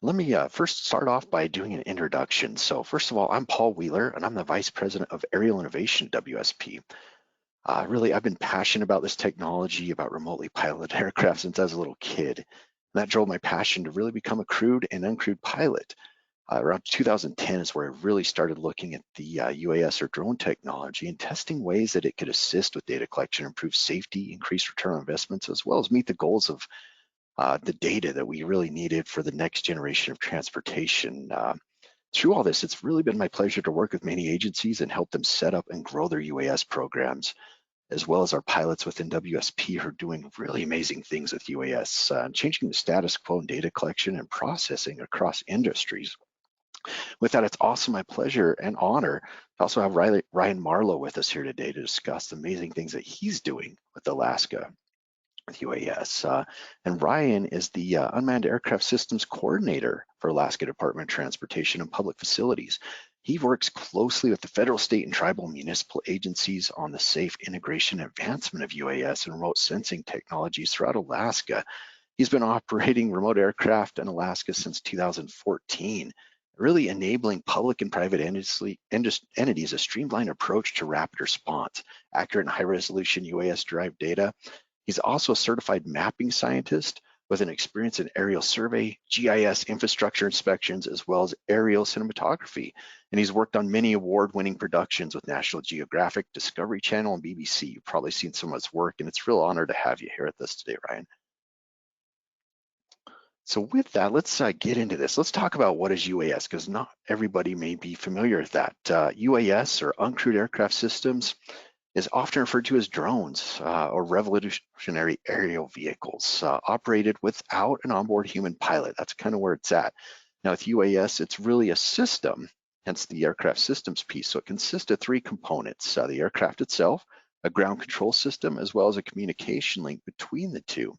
Let me first start off by doing an introduction. So first of all, I'm Paul Wheeler, and I'm the Vice President of Aerial Innovation at WSP. Really, I've been passionate about this technology, about remotely piloted aircraft since I was a little kid. And that drove my passion to really become a crewed and uncrewed pilot. Around 2010 is where I really started looking at the UAS or drone technology and testing ways that it could assist with data collection, improve safety, increase return on investments, as well as meet the goals of the data that we really needed for the next generation of transportation. Through all this, it's really been my pleasure to work with many agencies and help them set up and grow their UAS programs, as well as our pilots within WSP who are doing really amazing things with UAS, changing the status quo in data collection and processing across industries. With that, it's also my pleasure and honor to also have Ryan Marlowe with us here today to discuss the amazing things that he's doing with Alaska with UAS. And Ryan is the Unmanned Aircraft Systems Coordinator for Alaska Department of Transportation and Public Facilities. He works closely with the federal, state, and tribal municipal agencies on the safe integration and advancement of UAS and remote sensing technologies throughout Alaska. He's been operating remote aircraft in Alaska since 2014, really enabling public and private entities a streamlined approach to rapid response, accurate and high-resolution UAS-derived data. He's also a certified mapping scientist with an experience in aerial survey, GIS infrastructure inspections, as well as aerial cinematography. And he's worked on many award-winning productions with National Geographic, Discovery Channel, and BBC. You've probably seen some of his work, and it's a real honor to have you here with us today, Ryan. So with that, let's get into this. Let's talk about what is UAS, because not everybody may be familiar with that. UAS, or Uncrewed Aircraft Systems, is often referred to as drones or revolutionary aerial vehicles operated without an onboard human pilot. That's kind of where it's at. Now with UAS, it's really a system, hence the aircraft systems piece. So it consists of three components, the aircraft itself, a ground control system, as well as a communication link between the two.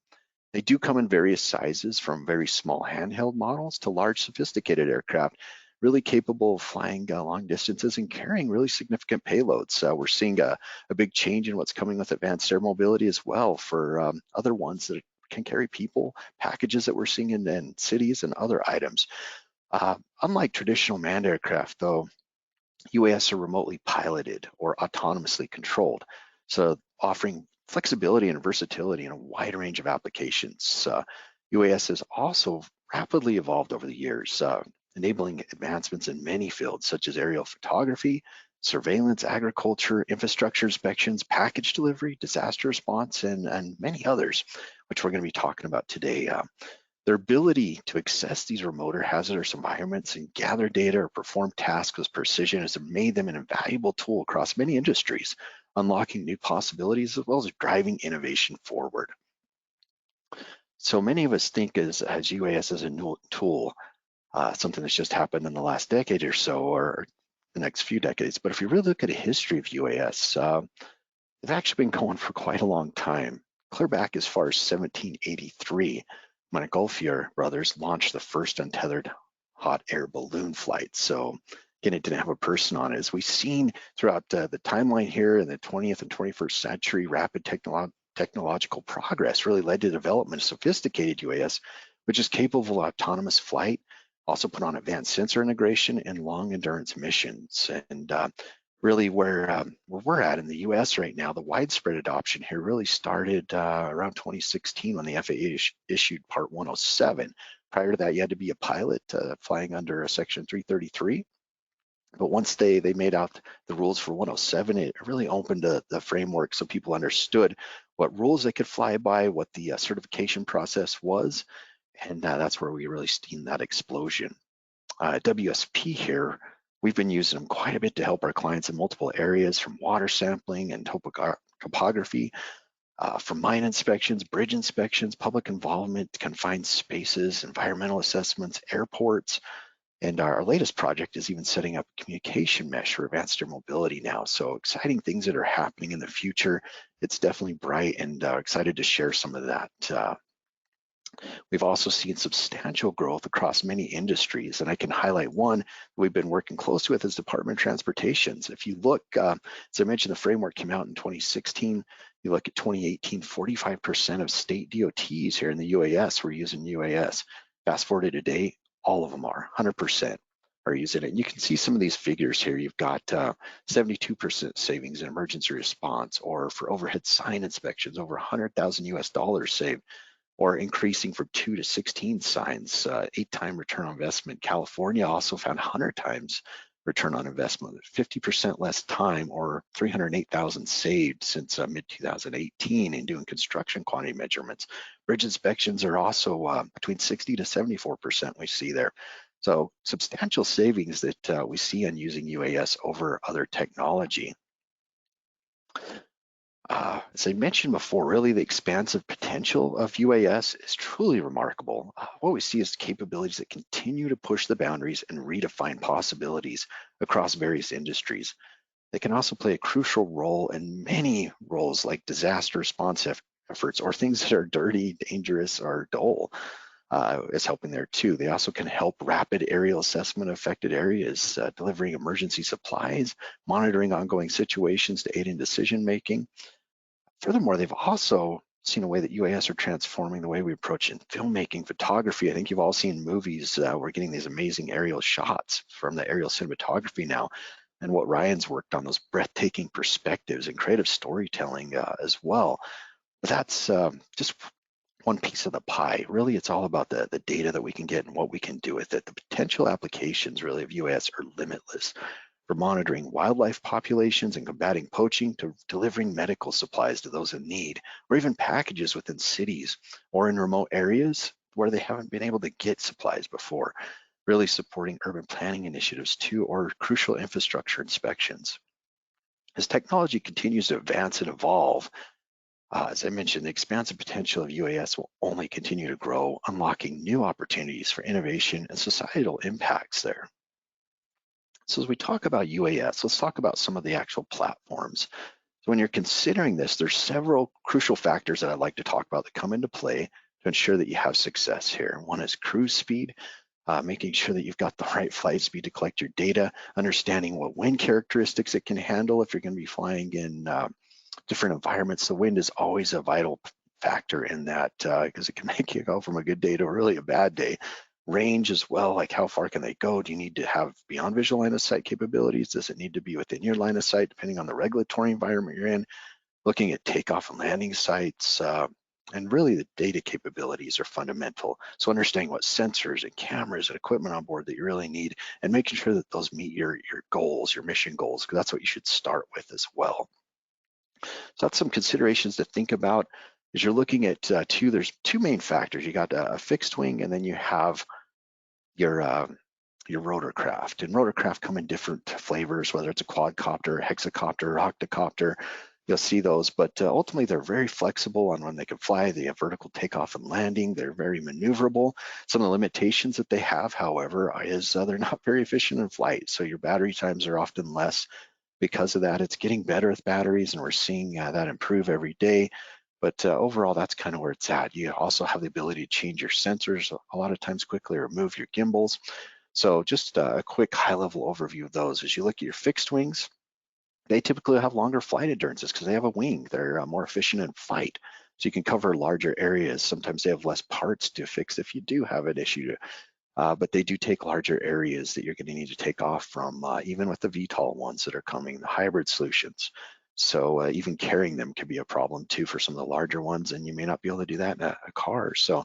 They do come in various sizes, from very small handheld models to large sophisticated aircraft, really capable of flying long distances and carrying really significant payloads. We're seeing a big change in what's coming with advanced air mobility as well for other ones that can carry people, packages that we're seeing in cities and other items. Unlike traditional manned aircraft though, UAS are remotely piloted or autonomously controlled, so offering flexibility and versatility in a wide range of applications. UAS has also rapidly evolved over the years, enabling advancements in many fields such as aerial photography, surveillance, agriculture, infrastructure inspections, package delivery, disaster response, and many others, which we're going to be talking about today. Their ability to access these remote or hazardous environments and gather data or perform tasks with precision has made them an invaluable tool across many industries, unlocking new possibilities as well as driving innovation forward. So many of us think as UAS as a new tool, something that's just happened in the last decade or so, or the next few decades. But if you really look at a history of UAS, they've actually been going for quite a long time, clear back as far as 1783, when Gulfier brothers launched the first untethered hot air balloon flight. So again, it didn't have a person on it. As we've seen throughout the timeline here in the 20th and 21st century, rapid technological progress really led to the development of sophisticated UAS, which is capable of autonomous flight, also put on advanced sensor integration and long endurance missions. And really where we're at in the US right now, the widespread adoption here really started around 2016 when the FAA issued Part 107. Prior to that, you had to be a pilot flying under a Section 333. But once they made out the rules for 107, it really opened the framework so people understood what rules they could fly by, what the certification process was, and that's where we really seen that explosion. WSP here, we've been using them quite a bit to help our clients in multiple areas, from water sampling and topography, from mine inspections, bridge inspections, public involvement, confined spaces, environmental assessments, airports. And our latest project is even setting up a communication mesh for advanced air mobility now. So exciting things that are happening in the future. It's definitely bright, and excited to share some of that. We've also seen substantial growth across many industries, and I can highlight one that we've been working closely with is Department of Transportation. If you look, as I mentioned, the framework came out in 2016. You look at 2018, 45% of state DOTs here in the UAS were using UAS. Fast forward to today, all of them are, 100% are using it. And you can see some of these figures here. You've got 72% savings in emergency response, or for overhead sign inspections, over 100,000 US dollars saved, or increasing from 2 to 16 signs, 8-time return on investment. California also found 100 times return on investment, 50% less time, or 308,000 saved since mid-2018 in doing construction quantity measurements. Bridge inspections are also between 60 to 74% we see there. So substantial savings that we see on using UAS over other technology. As I mentioned before, really the expansive potential of UAS is truly remarkable. What we see is capabilities that continue to push the boundaries and redefine possibilities across various industries. They can also play a crucial role in many roles like disaster response efforts, or things that are dirty, dangerous, or dull. Is helping there too. They also can help rapid aerial assessment of affected areas, delivering emergency supplies, monitoring ongoing situations to aid in decision making. Furthermore, they've also seen a way that UAS are transforming the way we approach in filmmaking, photography. I think you've all seen movies. We're getting these amazing aerial shots from the aerial cinematography now, and what Ryan's worked on, those breathtaking perspectives and creative storytelling as well. But that's just one piece of the pie. Really, it's all about the data that we can get and what we can do with it. The potential applications really of UAS are limitless, from monitoring wildlife populations and combating poaching to delivering medical supplies to those in need, or even packages within cities or in remote areas where they haven't been able to get supplies before, really supporting urban planning initiatives too, or crucial infrastructure inspections. As technology continues to advance and evolve, as I mentioned, the expansive potential of UAS will only continue to grow, unlocking new opportunities for innovation and societal impacts there. So as we talk about UAS, let's talk about some of the actual platforms. So when you're considering this, there's several crucial factors that I'd like to talk about that come into play to ensure that you have success here. One is cruise speed, making sure that you've got the right flight speed to collect your data, understanding what wind characteristics it can handle if you're going to be flying in different environments. The wind is always a vital factor in that because it can make you go from a good day to really a bad day. Range as well, like how far can they go? Do you need to have beyond visual line of sight capabilities? Does it need to be within your line of sight, depending on the regulatory environment you're in? Looking at takeoff and landing sites, and really the data capabilities are fundamental. So understanding what sensors and cameras and equipment on board that you really need, and making sure that those meet your goals, your mission goals, because that's what you should start with as well. So that's some considerations to think about as you're looking at there's two main factors. You got a fixed wing, and then you have your rotorcraft. And rotorcraft come in different flavors, whether it's a quadcopter, hexacopter, or octocopter. You'll see those, but ultimately they're very flexible on when they can fly. They have vertical takeoff and landing. They're very maneuverable. Some of the limitations that they have, however, is they're not very efficient in flight. So your battery times are often less. Because of that, it's getting better with batteries, and we're seeing that improve every day. But overall, that's kind of where it's at. You also have the ability to change your sensors a lot of times quickly, or move your gimbals. So just a quick high-level overview of those. As you look at your fixed wings, they typically have longer flight endurances because they have a wing. They're more efficient in flight. So you can cover larger areas. Sometimes they have less parts to fix if you do have an issue. But they do take larger areas that you're going to need to take off from, even with the VTOL ones that are coming, the hybrid solutions. So even carrying them can be a problem too for some of the larger ones, and you may not be able to do that in a car. So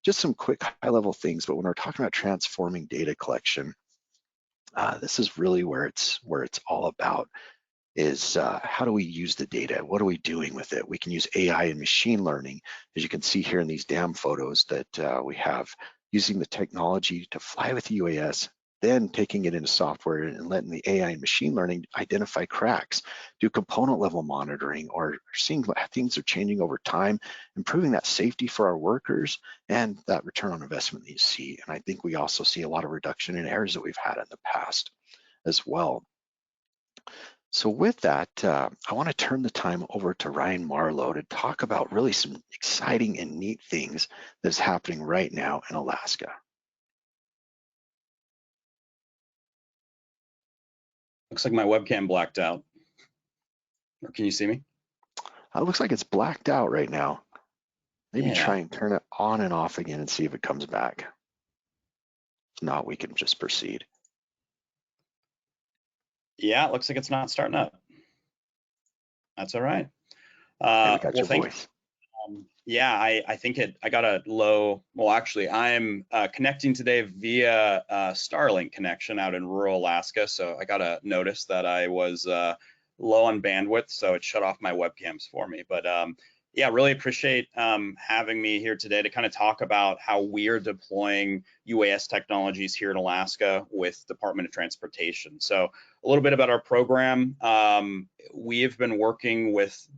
just some quick high-level things. But when we're talking about transforming data collection, this is really where it's all about. Is how do we use the data? What are we doing with it? We can use AI and machine learning, as you can see here in these dam photos that we have, using the technology to fly with UAS, then taking it into software and letting the AI and machine learning identify cracks, do component level monitoring, or seeing what things are changing over time, improving that safety for our workers and that return on investment that you see. And I think we also see a lot of reduction in errors that we've had in the past as well. So with that, I want to turn the time over to Ryan Marlowe to talk about really some exciting and neat things that's happening right now in Alaska. Looks like my webcam blacked out. Or can you see me? It looks like it's blacked out right now. Maybe Yeah. try and turn it on and off again and see if it comes back. not, we can just proceed. Yeah, it looks like it's not starting up. That's all right. Hey, we got Well, your thank voice. yeah, I think I got a low, well, actually, I'm connecting today via Starlink connection out in rural Alaska. So I got a notice that I was low on bandwidth, so it shut off my webcams for me. But yeah, really appreciate having me here today to kind of talk about how we're deploying UAS technologies here in Alaska with Department of Transportation. So a little bit about our program. We have been working with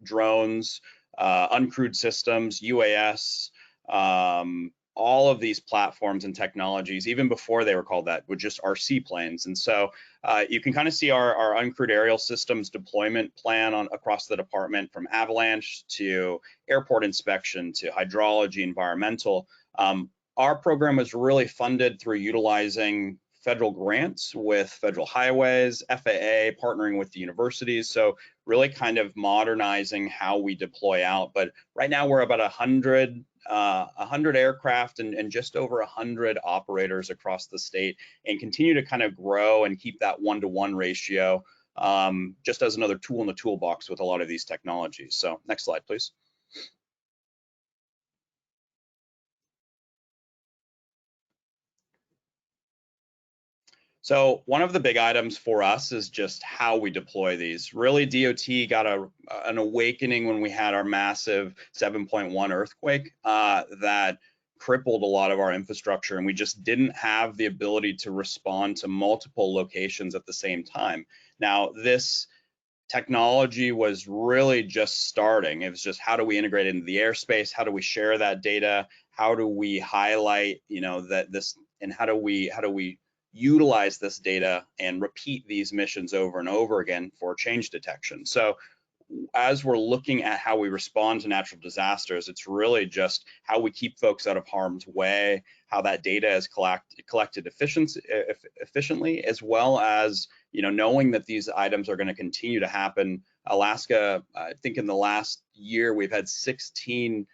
drones, uncrewed systems, UAS, all of these platforms and technologies, even before they were called that, were just RC planes. And so you can kind of see our uncrewed aerial systems deployment plan across the department, from avalanche to airport inspection to hydrology, environmental. Our program was really funded through utilizing federal grants with federal highways, FAA, partnering with the universities. So really kind of modernizing how we deploy out. But right now we're about 100 aircraft and just over 100 operators across the state, and continue to kind of grow and keep that 1-to-1 ratio, just as another tool in the toolbox with a lot of these technologies. So next slide, please. So one of the big items for us is just how we deploy these. Really, DOT got an awakening when we had our massive 7.1 earthquake that crippled a lot of our infrastructure, and we just didn't have the ability to respond to multiple locations at the same time. Now, this technology was really just starting. It was just, how do we integrate it into the airspace? How do we share that data? How do we highlight, that this, and how do we utilize this data and repeat these missions over and over again for change detection? So as we're looking at how we respond to natural disasters, it's really just how we keep folks out of harm's way, how that data is collected efficiently, as well as knowing that these items are going to continue to happen. Alaska, I think in the last year, we've had 16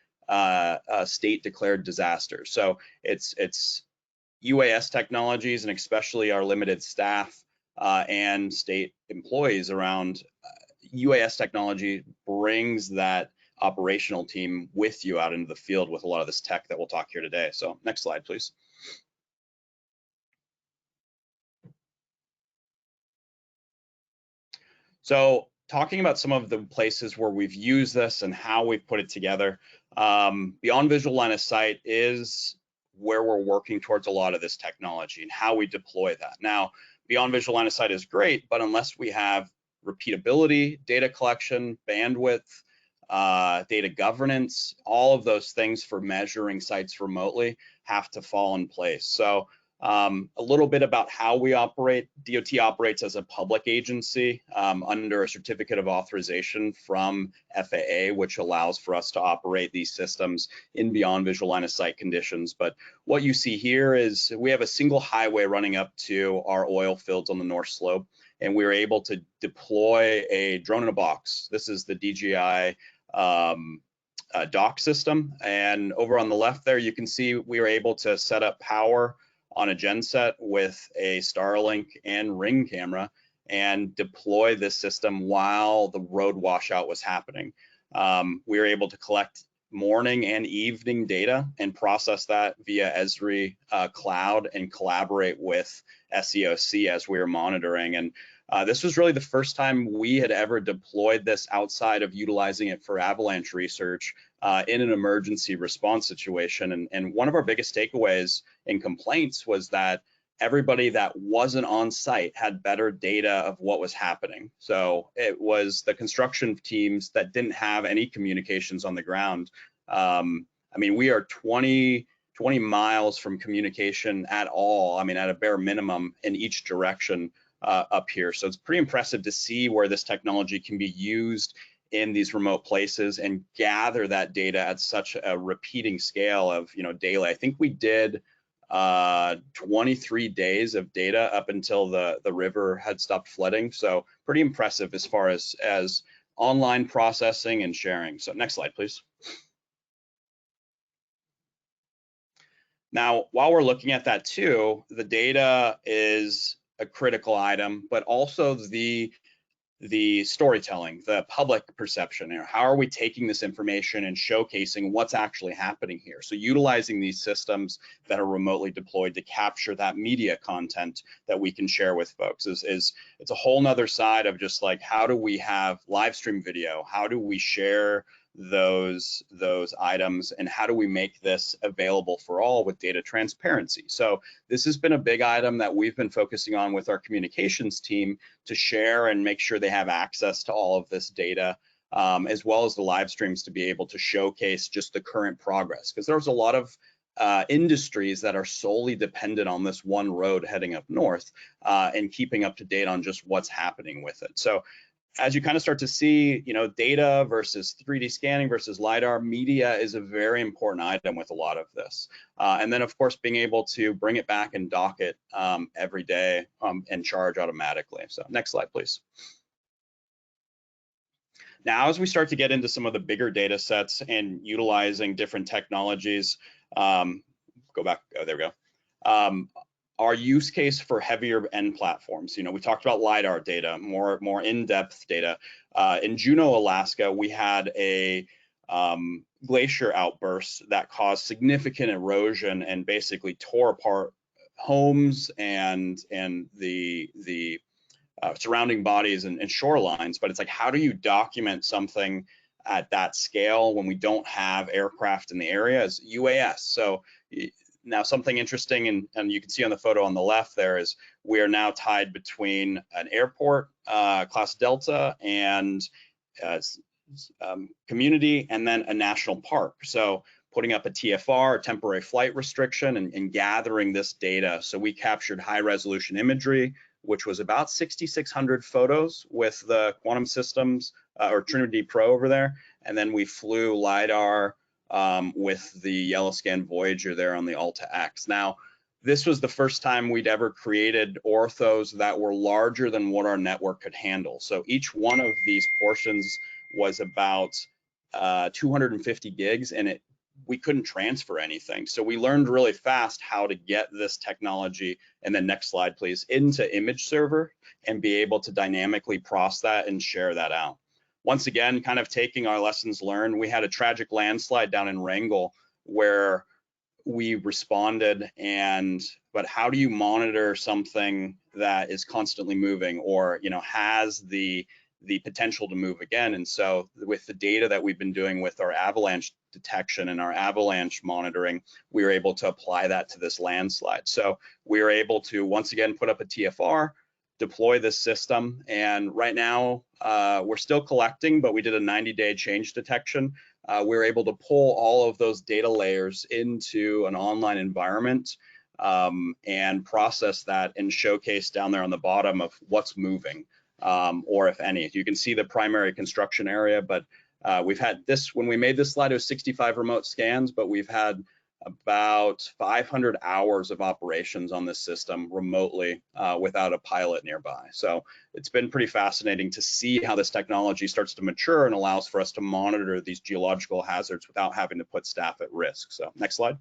state declared disasters. So it's UAS technologies, and especially our limited staff and state employees around UAS technology brings that operational team with you out into the field with a lot of this tech that we'll talk here today. So next slide, please. So talking about some of the places where we've used this and how we've put it together, beyond visual line of sight is where we're working towards a lot of this technology and how we deploy that. Now, beyond visual line of sight is great, but unless we have repeatability, data collection, bandwidth, data governance, all of those things for measuring sites remotely have to fall in place. So a little bit about how we operate. DOT operates as a public agency under a certificate of authorization from FAA, which allows for us to operate these systems in beyond visual line of sight conditions. But what you see here is we have a single highway running up to our oil fields on the North Slope, and we were able to deploy a drone in a box. This is the DJI dock system. And over on the left there, you can see we were able to set up power on a genset with a Starlink and Ring camera and deploy this system while the road washout was happening. We were able to collect morning and evening data and process that via Esri Cloud and collaborate with SEOC as we were monitoring. And this was really the first time we had ever deployed this outside of utilizing it for avalanche research in an emergency response situation. And one of our biggest takeaways and complaints was that everybody that wasn't on site had better data of what was happening. So it was the construction teams that didn't have any communications on the ground. I mean, we are 20 miles from communication at all. I mean, at a bare minimum in each direction up here. So it's pretty impressive to see where this technology can be used in these remote places and gather that data at such a repeating scale of daily. I think we did 23 days of data up until the river had stopped flooding. So pretty impressive as far as online processing and sharing. So next slide, please. Now, while we're looking at that too, the data is a critical item, but also the storytelling, the public perception. How are we taking this information and showcasing what's actually happening here? So utilizing these systems that are remotely deployed to capture that media content that we can share with folks is it's a whole nother side of just like, how do we have live stream video? How do we share those items, and how do we make this available for all with data transparency? So this has been a big item that we've been focusing on with our communications team to share and make sure they have access to all of this data, as well as the live streams to be able to showcase just the current progress, because there's a lot of industries that are solely dependent on this one road heading up north, and keeping up to date on just what's happening with it. So as you kind of start to see, data versus 3D scanning versus LiDAR, media is a very important item with a lot of this. And then, of course, being able to bring it back and dock it every day and charge automatically. So next slide, please. Now, as we start to get into some of the bigger data sets and utilizing different technologies, go back, oh, there we go. Our use case for heavier end platforms. We talked about LiDAR data, more in-depth data. In Juneau, Alaska, we had a glacier outburst that caused significant erosion and basically tore apart homes and the surrounding bodies and shorelines. But it's like, how do you document something at that scale when we don't have aircraft in the area? As UAS. So now something interesting, and you can see on the photo on the left there, is we are now tied between an airport, class Delta, and community, and then a national park. So putting up a TFR, a temporary flight restriction, and gathering this data. So we captured high resolution imagery, which was about 6,600 photos with the Quantum Systems or Trinity Pro over there. And then we flew LiDAR with the Yellowscan Voyager there on the Alta X. Now, this was the first time we'd ever created orthos that were larger than what our network could handle. So each one of these portions was about 250 gigs, and we couldn't transfer anything. So we learned really fast how to get this technology, and then next slide, please, into image server and be able to dynamically process that and share that out. Once again, kind of taking our lessons learned, we had a tragic landslide down in Wrangell where we responded, but how do you monitor something that is constantly moving or has the potential to move again? And so with the data that we've been doing with our avalanche detection and our avalanche monitoring, we were able to apply that to this landslide. So we were able to once again put up a TFR, deploy this system, and right now we're still collecting, but we did a 90-day change detection. We were able to pull all of those data layers into an online environment and process that and showcase down there on the bottom of what's moving, or if any. You can see the primary construction area, but we've had this, when we made this slide, it was 65 remote scans, but we've had about 500 hours of operations on this system remotely without a pilot nearby. So it's been pretty fascinating to see how this technology starts to mature and allows for us to monitor these geological hazards without having to put staff at risk. So next slide.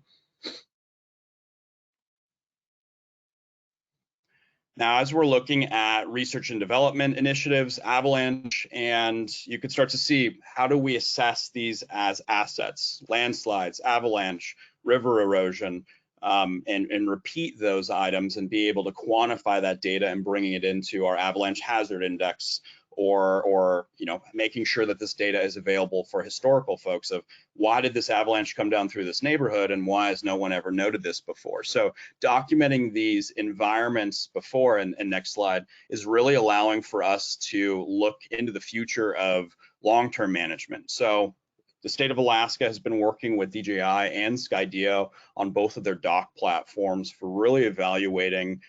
Now, as we're looking at research and development initiatives, avalanche, and you can start to see, how do we assess these as assets, landslides, avalanche, river erosion, and repeat those items and be able to quantify that data and bringing it into our avalanche hazard index, or making sure that this data is available for historical folks of why did this avalanche come down through this neighborhood and why has no one ever noted this before. So documenting these environments before, and next slide, is really allowing for us to look into the future of long-term management. So the state of Alaska has been working with DJI and Skydio on both of their dock platforms for really evaluating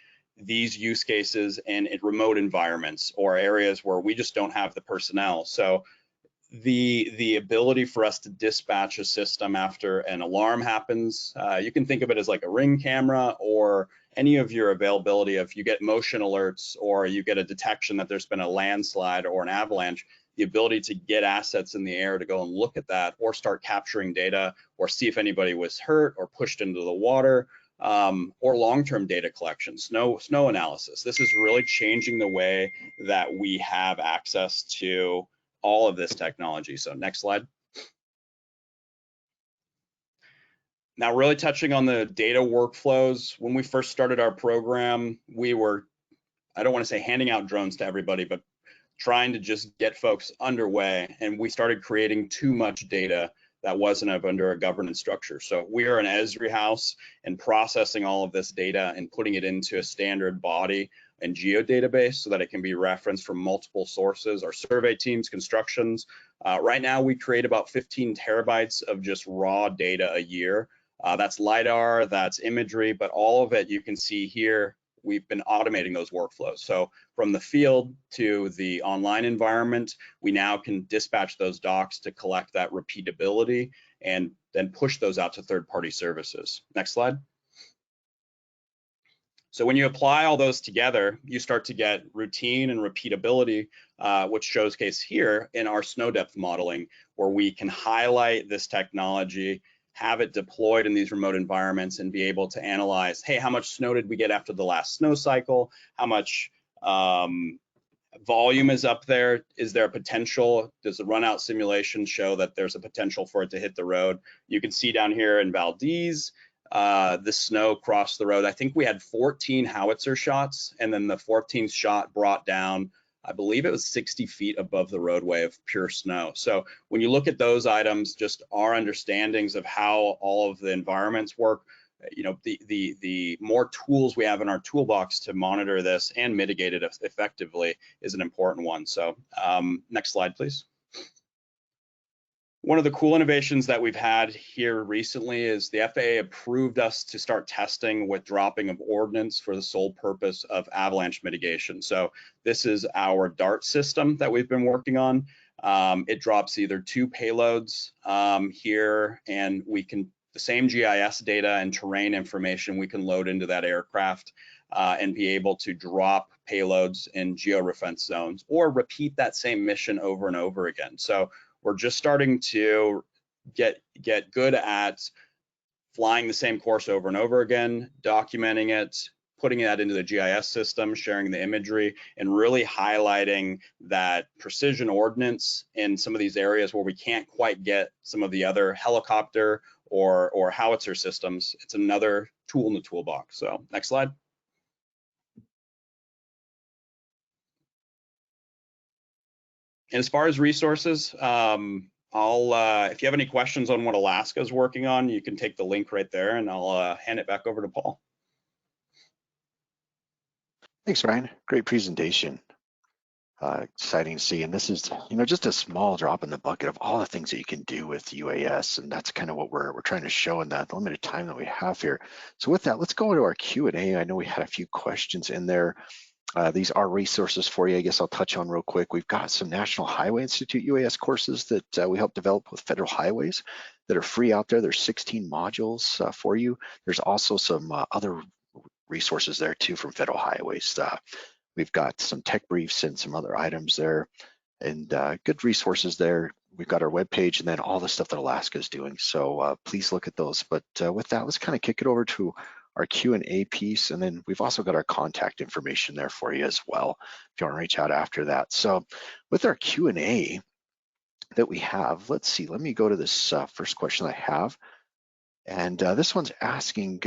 these use cases in remote environments or areas where we just don't have the personnel. So the ability for us to dispatch a system after an alarm happens, you can think of it as like a Ring camera, or any of your availability of, you get motion alerts or you get a detection that there's been a landslide or an avalanche, the ability to get assets in the air to go and look at that, or start capturing data, or see if anybody was hurt or pushed into the water, or long-term data collection, snow analysis. This is really changing the way that we have access to all of this technology. So next slide. Now, really touching on the data workflows. When we first started our program, we were, I don't want to say handing out drones to everybody, but trying to just get folks underway. And we started creating too much data that wasn't under a governance structure. So we are an Esri house and processing all of this data and putting it into a standard body and geo database so that it can be referenced from multiple sources. Our survey teams, constructions. Right now, we create about 15 terabytes of just raw data a year. That's LiDAR, that's imagery, but all of it you can see here. We've been automating those workflows. So from the field to the online environment, we now can dispatch those docs to collect that repeatability and then push those out to third-party services. Next slide. So when you apply all those together, you start to get routine and repeatability, which showcase here in our snow depth modeling, where we can highlight this technology, have it deployed in these remote environments, and be able to analyze, hey, how much snow did we get after the last snow cycle? How much volume is up there? Is there a potential? Does the run out simulation show that there's a potential for it to hit the road? You can see down here in Valdez, the snow crossed the road. I think we had 14 howitzer shots, and then the 14th shot brought down, I believe it was 60 feet above the roadway of pure snow. So when you look at those items, just our understandings of how all of the environments work, you know, the more tools we have in our toolbox to monitor this and mitigate it effectively is an important one. So next slide, please. One of the cool innovations that we've had here recently is the FAA approved us to start testing with dropping of ordnance for the sole purpose of avalanche mitigation. So this is our DART system that we've been working on. It drops either 2 payloads here, and we can, the same GIS data and terrain information we can load into that aircraft and be able to drop payloads in geo-reference zones or repeat that same mission over and over again. So we're just starting to get good at flying the same course over and over again, documenting it, putting that into the GIS system, sharing the imagery, and really highlighting that precision ordnance in some of these areas where we can't quite get some of the other helicopter or howitzer systems. It's another tool in the toolbox. So next slide. And as far as resources, if you have any questions on what Alaska is working on, you can take the link right there, and I'll hand it back over to Paul. Thanks, Ryan. Great presentation. Exciting to see. And this is, you know, just a small drop in the bucket of all the things that you can do with UAS. And that's kind of what we're trying to show in that limited time that we have here. So with that, let's go into our Q&A. I know we had a few questions in there. These are resources for you. I guess I'll touch on real quick. We've got some National Highway Institute UAS courses that we help develop with federal highways that are free out there. There's 16 modules for you. There's also some other resources there too from federal highways. We've got some tech briefs and some other items there, and good resources there. We've got our webpage and then all the stuff that Alaska is doing. So please look at those. But with that, let's kind of kick it over to our Q&A piece, and then we've also got our contact information there for you as well if you want to reach out after that. So with our Q&A that we have, let's see, let me go to this first question I have, and this one's asking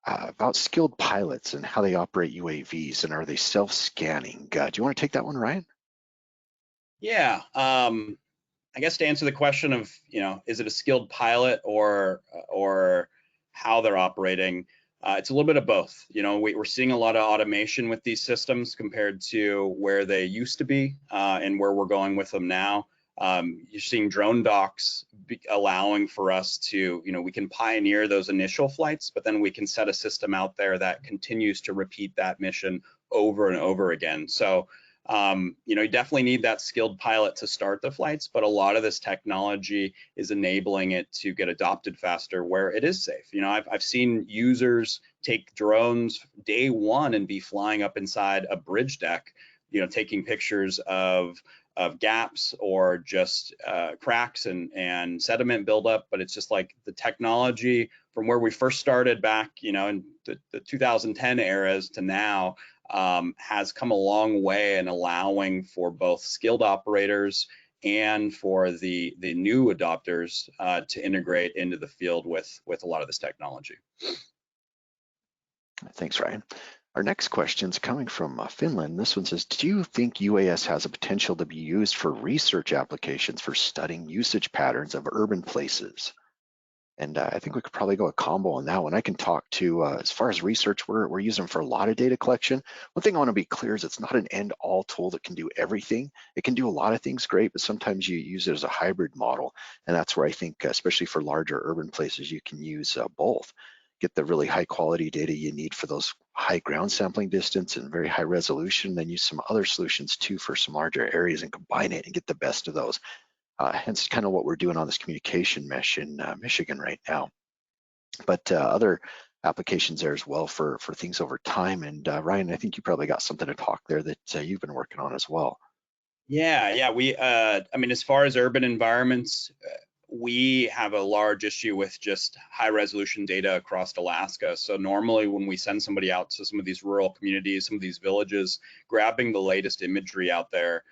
about skilled pilots and how they operate UAVs, and are they self-scanning? Do you want to take that one, Ryan? Yeah, I guess to answer the question of, you know, is it a skilled pilot or how they're operating, it's a little bit of both. You know, we're seeing a lot of automation with these systems compared to where they used to be and where we're going with them now. You're seeing drone docs allowing for us to, you know, we can pioneer those initial flights, but then we can set a system out there that continues to repeat that mission over and over again. So, you know, you definitely need that skilled pilot to start the flights, but a lot of this technology is enabling it to get adopted faster where it is safe. You know, I've seen users take drones day one and be flying up inside a bridge deck taking pictures of gaps or just cracks and sediment buildup, but it's just like the technology from where we first started back, in the 2010 eras to now, has come a long way in allowing for both skilled operators and for the new adopters to integrate into the field with a lot of this technology. Thanks, Ryan. Our next question is coming from Finland. This one says, do you think UAS has a potential to be used for research applications for studying usage patterns of urban places? And I think we could probably go a combo on that one. I can talk to, as far as research, we're using them for a lot of data collection. One thing I want to be clear is it's not an end-all tool that can do everything. It can do a lot of things great, but sometimes you use it as a hybrid model. And that's where I think, especially for larger urban places, you can use both. Get the really high quality data you need for those high ground sampling distance and very high resolution, then use some other solutions too for some larger areas and combine it and get the best of those. Hence kind of what we're doing on this communication mesh in Michigan right now. But other applications there as well for things over time. And Ryan, I think you probably got something to talk there that you've been working on as well. Yeah, we, I mean, as far as urban environments, we have a large issue with just high resolution data across Alaska. So normally when we send somebody out to some of these rural communities, some of these villages, grabbing the latest imagery out there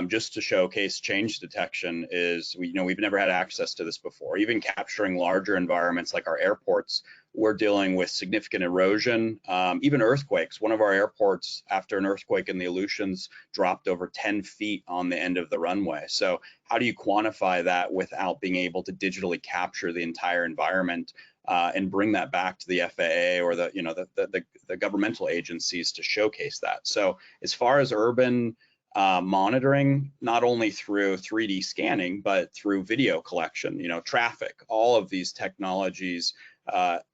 just to showcase change detection is, we've never had access to this before. Even capturing larger environments like our airports, we're dealing with significant erosion, even earthquakes. One of our airports, after an earthquake in the Aleutians, dropped over 10 feet on the end of the runway. So how do you quantify that without being able to digitally capture the entire environment and bring that back to the FAA or the governmental agencies to showcase that? So as far as urban monitoring, not only through 3D scanning, but through video collection, traffic, all of these technologies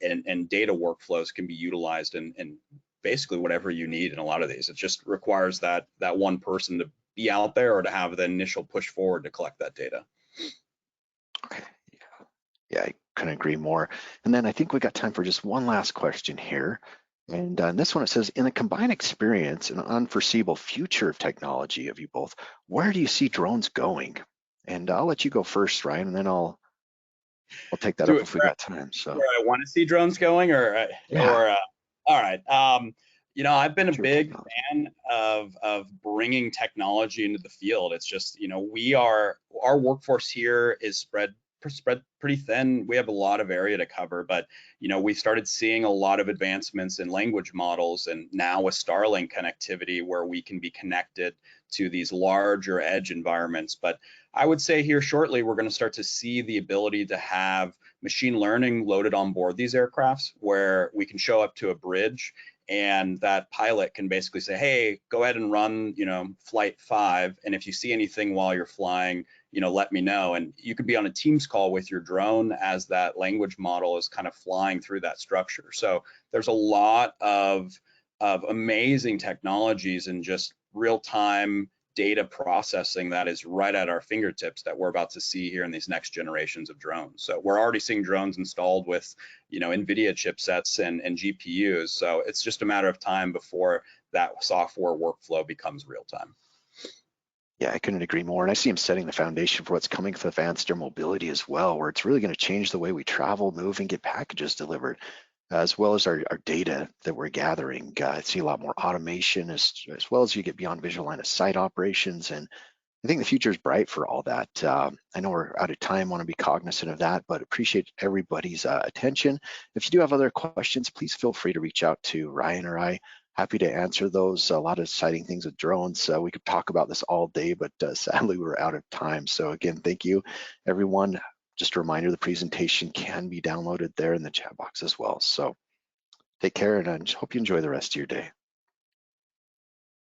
and data workflows can be utilized in basically whatever you need in a lot of these. It just requires that one person to be out there or to have the initial push forward to collect that data. Okay, yeah, I couldn't agree more. And then I think we got time for just one last question here. And this one, it says, in the combined experience and unforeseeable future of technology of you both, where do you see drones going? And I'll let you go first, Ryan, and then I'll take that up if we got time. So where I want to see drones going, or all right. I've been a big fan of bringing technology into the field. It's just, our workforce here is spread pretty thin. We have a lot of area to cover, but we started seeing a lot of advancements in language models, and now with Starlink connectivity where we can be connected to these larger edge environments. But I would say here shortly we're going to start to see the ability to have machine learning loaded on board these aircrafts, where we can show up to a bridge and that pilot can basically say, hey, go ahead and run, flight 5. And if you see anything while you're flying, let me know. And you could be on a Teams call with your drone as that language model is kind of flying through that structure. So there's a lot of amazing technologies and just real-time data processing that is right at our fingertips that we're about to see here in these next generations of drones. So we're already seeing drones installed with, NVIDIA chipsets and GPUs. So it's just a matter of time before that software workflow becomes real time. Yeah, I couldn't agree more. And I see him setting the foundation for what's coming with advanced air mobility as well, where it's really going to change the way we travel, move, and get packages delivered, as well as our data that we're gathering. I see a lot more automation as well as you get beyond visual line of sight operations. And I think the future is bright for all that. I know we're out of time, want to be cognizant of that, but appreciate everybody's attention. If you do have other questions, please feel free to reach out to Ryan or I. Happy to answer those. A lot of exciting things with drones. We could talk about this all day, but sadly we're out of time. So again, thank you, everyone. Just a reminder, the presentation can be downloaded there in the chat box as well. So take care, and I hope you enjoy the rest of your day.